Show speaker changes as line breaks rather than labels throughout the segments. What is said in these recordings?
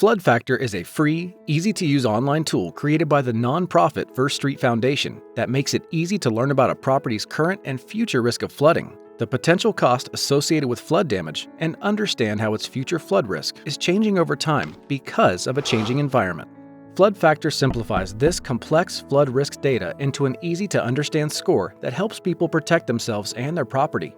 Flood Factor is a free, easy-to-use online tool created by the nonprofit First Street Foundation that makes it easy to learn about a property's current and future risk of flooding, the potential cost associated with flood damage, and understand how its future flood risk is changing over time because of a changing environment. Flood Factor simplifies this complex flood risk data into an easy-to-understand score that helps people protect themselves and their property.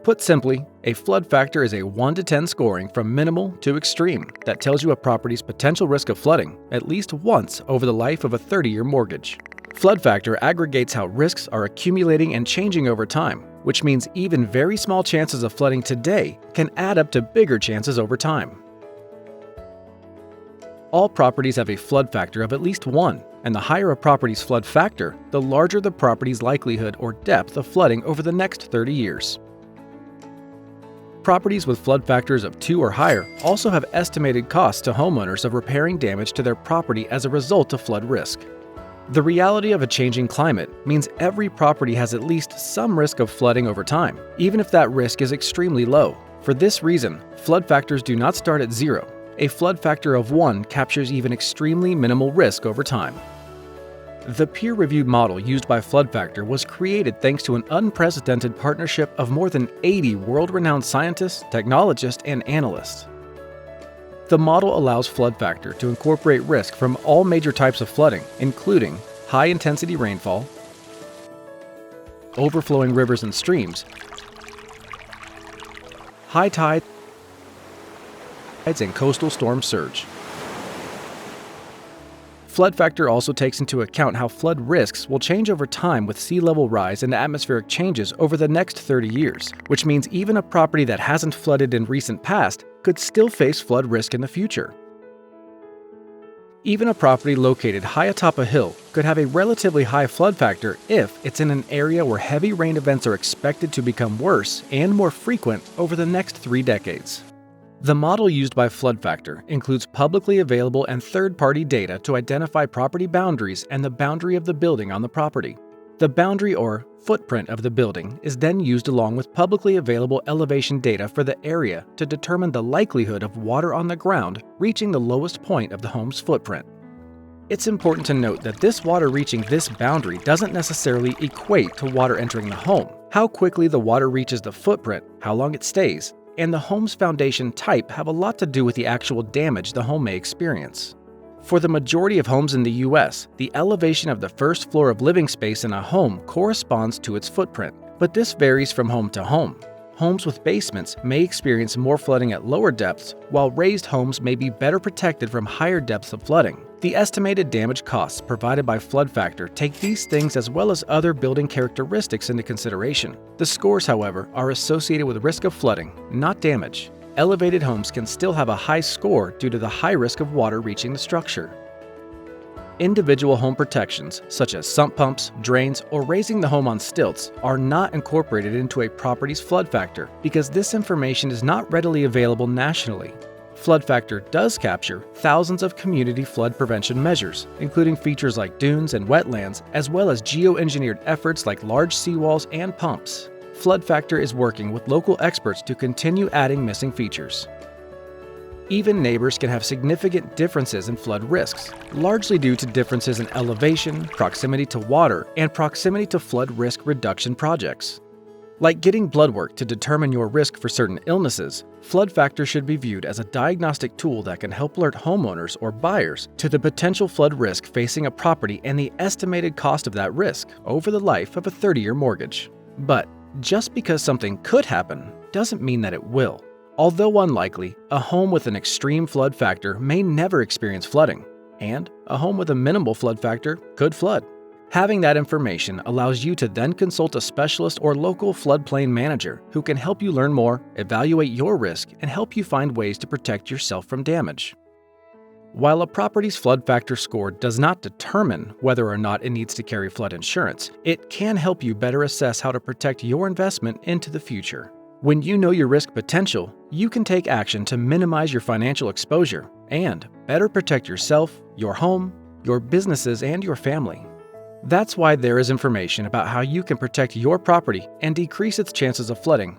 Put simply, a flood factor is a 1 to 10 scoring from minimal to extreme that tells you a property's potential risk of flooding at least once over the life of a 30-year mortgage. Flood factor aggregates how risks are accumulating and changing over time, which means even very small chances of flooding today can add up to bigger chances over time. All properties have a flood factor of at least 1, and the higher a property's flood factor, the larger the property's likelihood or depth of flooding over the next 30 years. Properties with flood factors of 2 or higher also have estimated costs to homeowners of repairing damage to their property as a result of flood risk. The reality of a changing climate means every property has at least some risk of flooding over time, even if that risk is extremely low. For this reason, flood factors do not start at 0. A flood factor of 1 captures even extremely minimal risk over time. The peer-reviewed model used by Flood Factor was created thanks to an unprecedented partnership of more than 80 world-renowned scientists, technologists, and analysts. The model allows Flood Factor to incorporate risk from all major types of flooding, including high-intensity rainfall, overflowing rivers and streams, high tides, and coastal storm surge. Flood Factor also takes into account how flood risks will change over time with sea level rise and atmospheric changes over the next 30 years, which means even a property that hasn't flooded in recent past could still face flood risk in the future. Even a property located high atop a hill could have a relatively high flood factor if it's in an area where heavy rain events are expected to become worse and more frequent over the next 3 decades. The model used by Flood Factor includes publicly available and third-party data to identify property boundaries and the boundary of the building on the property. The boundary or footprint of the building is then used along with publicly available elevation data for the area to determine the likelihood of water on the ground reaching the lowest point of the home's footprint. It's important to note that this water reaching this boundary doesn't necessarily equate to water entering the home. How quickly the water reaches the footprint, how long it stays, and the home's foundation type have a lot to do with the actual damage the home may experience. For the majority of homes in the U.S., the elevation of the first floor of living space in a home corresponds to its footprint, but this varies from home to home. Homes with basements may experience more flooding at lower depths, while raised homes may be better protected from higher depths of flooding. The estimated damage costs provided by Flood Factor take these things as well as other building characteristics into consideration. The scores, however, are associated with risk of flooding, not damage. Elevated homes can still have a high score due to the high risk of water reaching the structure. Individual home protections, such as sump pumps, drains, or raising the home on stilts, are not incorporated into a property's flood factor because this information is not readily available nationally. Flood Factor does capture thousands of community flood prevention measures, including features like dunes and wetlands, as well as geoengineered efforts like large seawalls and pumps. Flood Factor is working with local experts to continue adding missing features. Even neighbors can have significant differences in flood risks, largely due to differences in elevation, proximity to water, and proximity to flood risk reduction projects. Like getting blood work to determine your risk for certain illnesses, Flood Factor should be viewed as a diagnostic tool that can help alert homeowners or buyers to the potential flood risk facing a property and the estimated cost of that risk over the life of a 30-year mortgage. But just because something could happen doesn't mean that it will. Although unlikely, a home with an extreme flood factor may never experience flooding, and a home with a minimal flood factor could flood. Having that information allows you to then consult a specialist or local floodplain manager who can help you learn more, evaluate your risk, and help you find ways to protect yourself from damage. While a property's flood factor score does not determine whether or not it needs to carry flood insurance, it can help you better assess how to protect your investment into the future. When you know your risk potential, you can take action to minimize your financial exposure and better protect yourself, your home, your businesses, and your family. That's why there is information about how you can protect your property and decrease its chances of flooding